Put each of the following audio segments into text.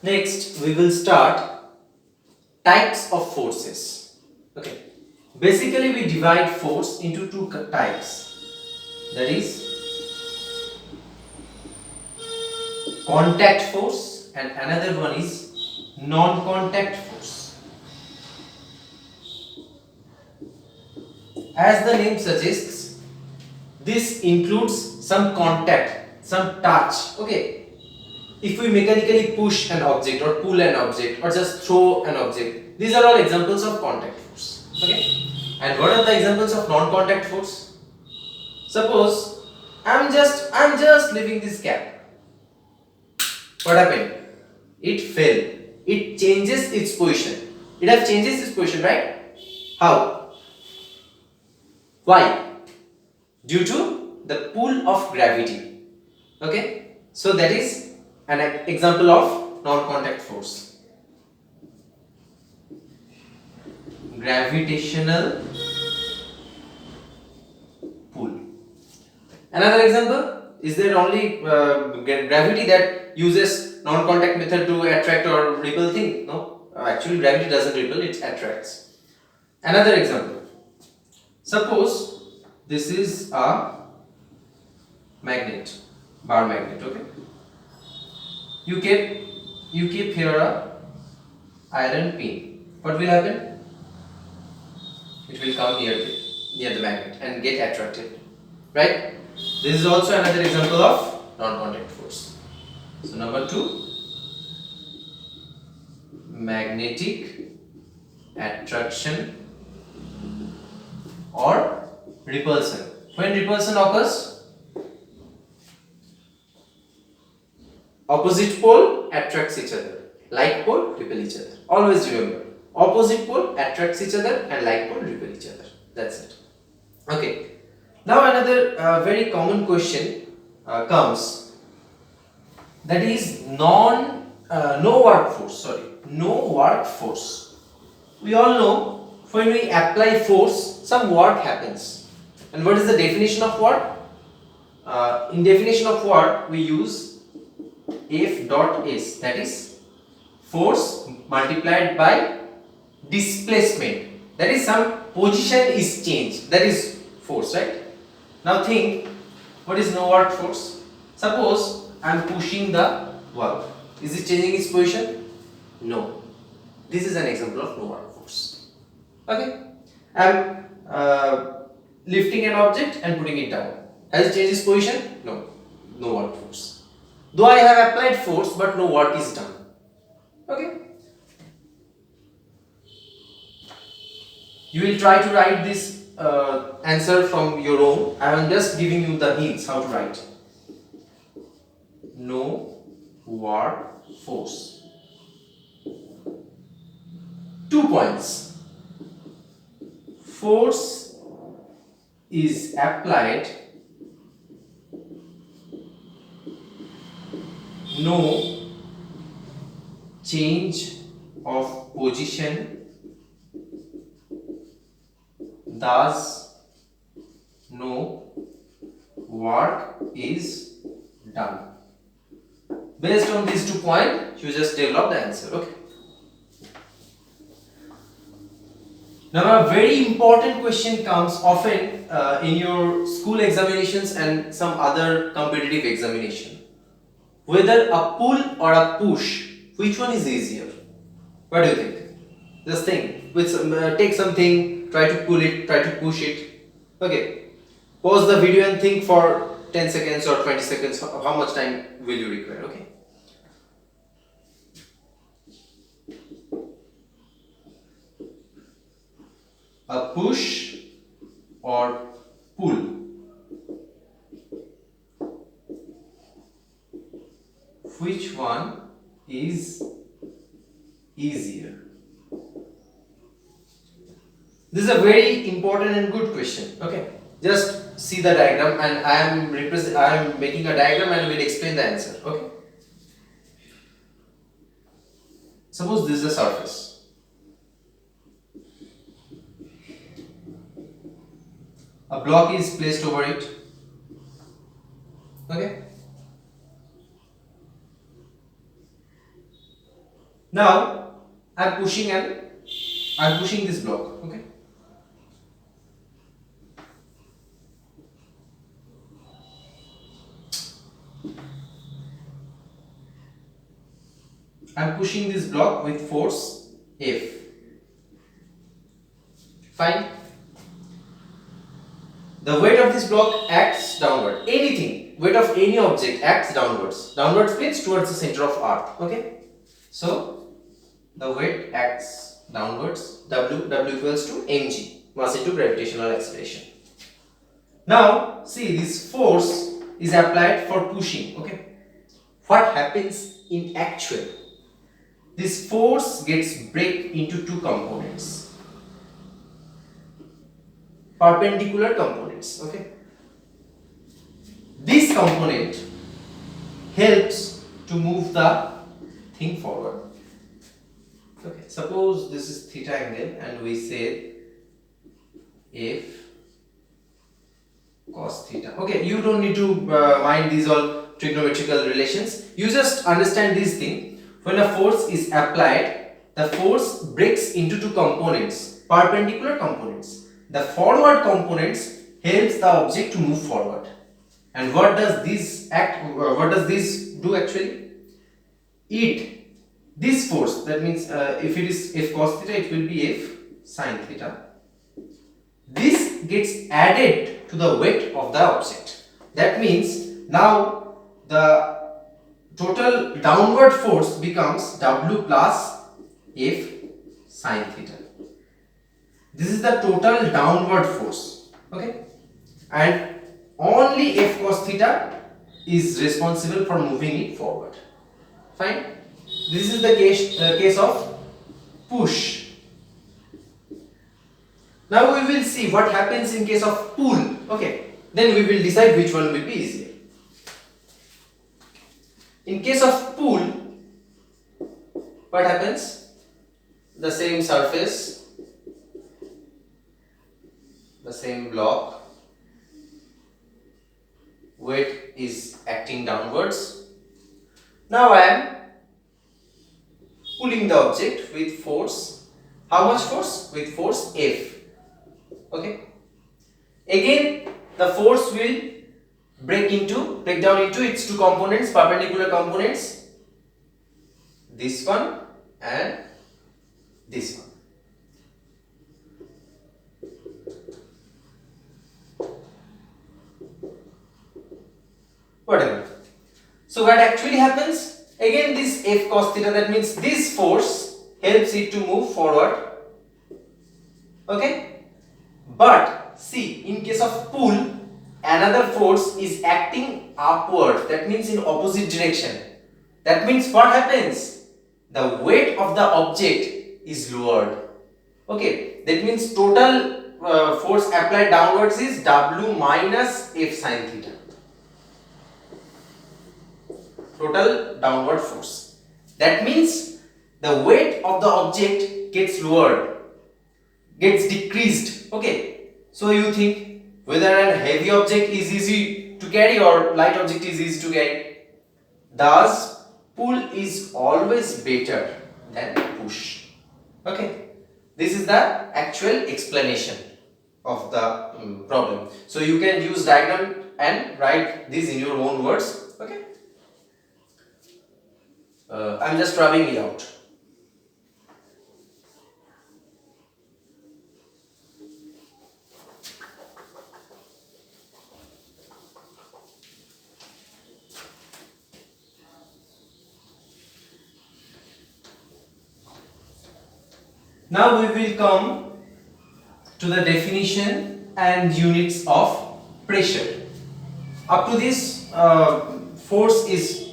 Next, we will start types of forces. Okay. Basically, we divide force into two types. That is contact force and another one is non-contact force. As the name suggests, this includes some contact, some touch. Okay. If we mechanically push an object or pull an object or just throw an object, these are all examples of contact force. Okay. And what are the examples of non-contact force? Suppose I'm just leaving this cap. What happened? It fell. It changes its position. It has changes its position, right? How? Why? Due to the pull of gravity. Okay? So that is an example of non-contact force. Gravitational pull. Another example, is there only gravity that uses non-contact method to attract or repel thing? No, actually gravity doesn't repel, it attracts. Another example, suppose this is a magnet, bar magnet. Okay, you keep here a iron pin. What will happen? It will come near the magnet and get attracted, right? This is also another example of non-contact force. So number 2, magnetic attraction or repulsion. When repulsion occurs, opposite pole attracts each other, like pole repel each other. Always remember, opposite pole attracts each other and like pole repel each other. That's it. Okay. Now another very common question comes, that is no work force. No work force. We all know when we apply force, some work happens. And what is the definition of work? In definition of work, we use F dot S, that is force multiplied by displacement. That is some position is changed. That is force, right? Now think, what is no work force? Suppose I am pushing the wall. Is it changing its position? No. This is an example of no work force. Okay. I am lifting an object and putting it down. Has it changed its position? No. No work force. Though I have applied force, but no work is done. Okay. You will try to write this answer from your own. I am just giving you the hints how to write. No work force. 2 points. Force is applied, no change of position, thus no work is done. Based on these 2 points, you just develop the answer. Okay. Now a very important question comes often in your school examinations and some other competitive examination. Whether a pull or a push, which one is easier? What do you think? Just think. Take something, try to pull it, try to push it. Okay. Pause the video and think for 10 seconds or 20 seconds. How much time will you require? Okay. A push or pull? Which one is easier? This is a very important and good question. Okay, just see the diagram, and I am making a diagram and will explain the answer. Okay. Suppose this is a surface. A block is placed over it. Okay. Now I'm pushing this block. Okay. I'm pushing this block with force F. Fine. The weight of this block acts downward. Anything, weight of any object acts downwards. Downwards means towards the center of earth. Okay. So the weight acts downwards. W equals to mg, mass into gravitational acceleration. Now see, this force is applied for pushing. Okay. What happens in actual? This force gets break into two components, perpendicular components. Okay. This component helps to move the thing forward. Okay. Suppose this is theta angle and we say F cos theta. Okay, you don't need to mind these all trigonometrical relations. You just understand this thing. When a force is applied, the force breaks into two components, perpendicular components. The forward components helps the object to move forward. And what does this do actually? This force, that means if it is F cos theta, it will be F sin theta. This gets added to the weight of the object. That means now the total downward force becomes W plus F sin theta. This is the total downward force. Okay, and only F cos theta is responsible for moving it forward. Fine. This is the case of push. Now we will see what happens in case of pull. Okay, then we will decide which one will be easier. In case of pull, what happens? The same surface, the same block, weight is acting downwards. Now I am pulling the object with force. How much force? With force F. Okay. Again, the force will break down into its two components, perpendicular components. This one and this one. Whatever. So what actually happens? Again, this F cos theta, that means this force helps it to move forward. Okay. But see, in case of pull, another force is acting upward, that means in opposite direction. That means what happens? The weight of the object is lowered. Okay, that means total force applied downwards is W minus F sin theta. Total downward force. That means the weight of the object gets lowered, gets decreased. Okay, so you think whether a heavy object is easy to carry or light object is easy to carry. Thus, pull is always better than push. Okay, this is the actual explanation of the problem. So you can use diagram and write this in your own words. Okay, I'm just rubbing it out. Now we will come to the definition and units of pressure. Up to this, force is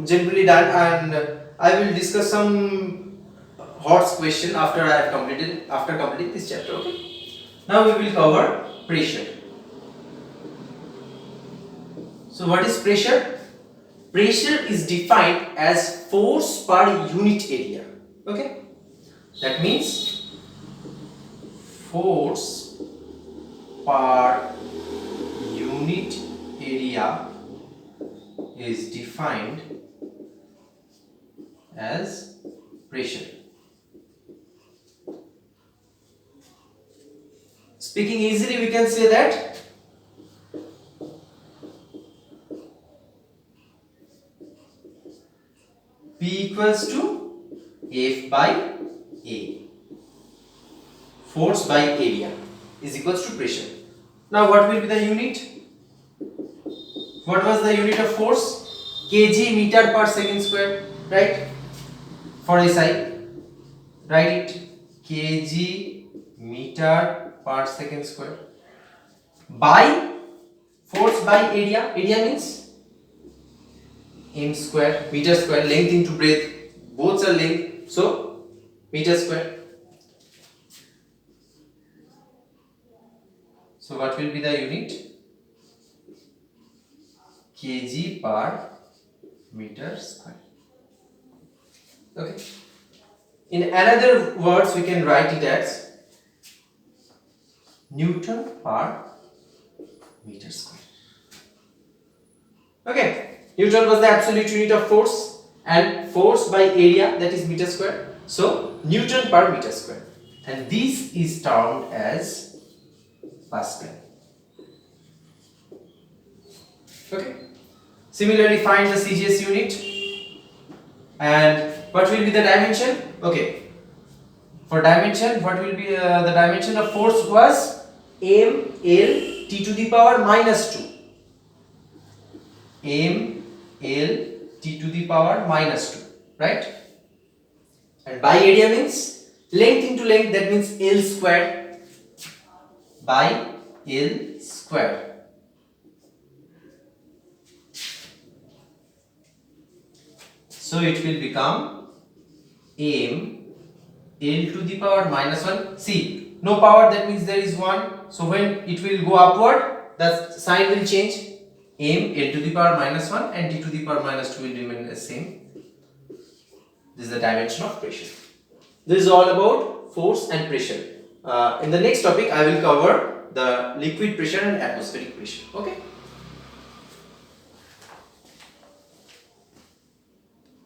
generally done, and I will discuss some horse question after completing this chapter. Okay. Now we will cover pressure. So what is pressure? Pressure is defined as force per unit area. Okay. That means force per unit area is defined as pressure. Speaking easily, we can say that P equals to F by A. Force by area is equals to pressure. Now what will be the unit? What was the unit of force? kg meter per second square, right? For SI, write it kg meter per second square by force by area. Area means m square, meter square, length into breadth, both are length, so meter square. So what will be the unit? kg per meter square. Okay. In another words, we can write it as Newton per meter square. Okay. Newton was the absolute unit of force, and force by area, that is meter square. So Newton per meter square, and this is termed as Pascal. Okay. Similarly, find the CGS unit, and what will be the dimension? Okay. For dimension, what will be the dimension of force was m l t to the power minus 2. m l t to the power minus 2, right? And by area means length into length, that means L square by L square. So it will become m L to the power minus 1. See, no power, that means there is 1. So when it will go upward, the sign will change. M L to the power minus 1 and T to the power minus 2 will remain the same. This is the dimension of pressure. This is all about force and pressure. In the next topic, I will cover the liquid pressure and atmospheric pressure. Okay.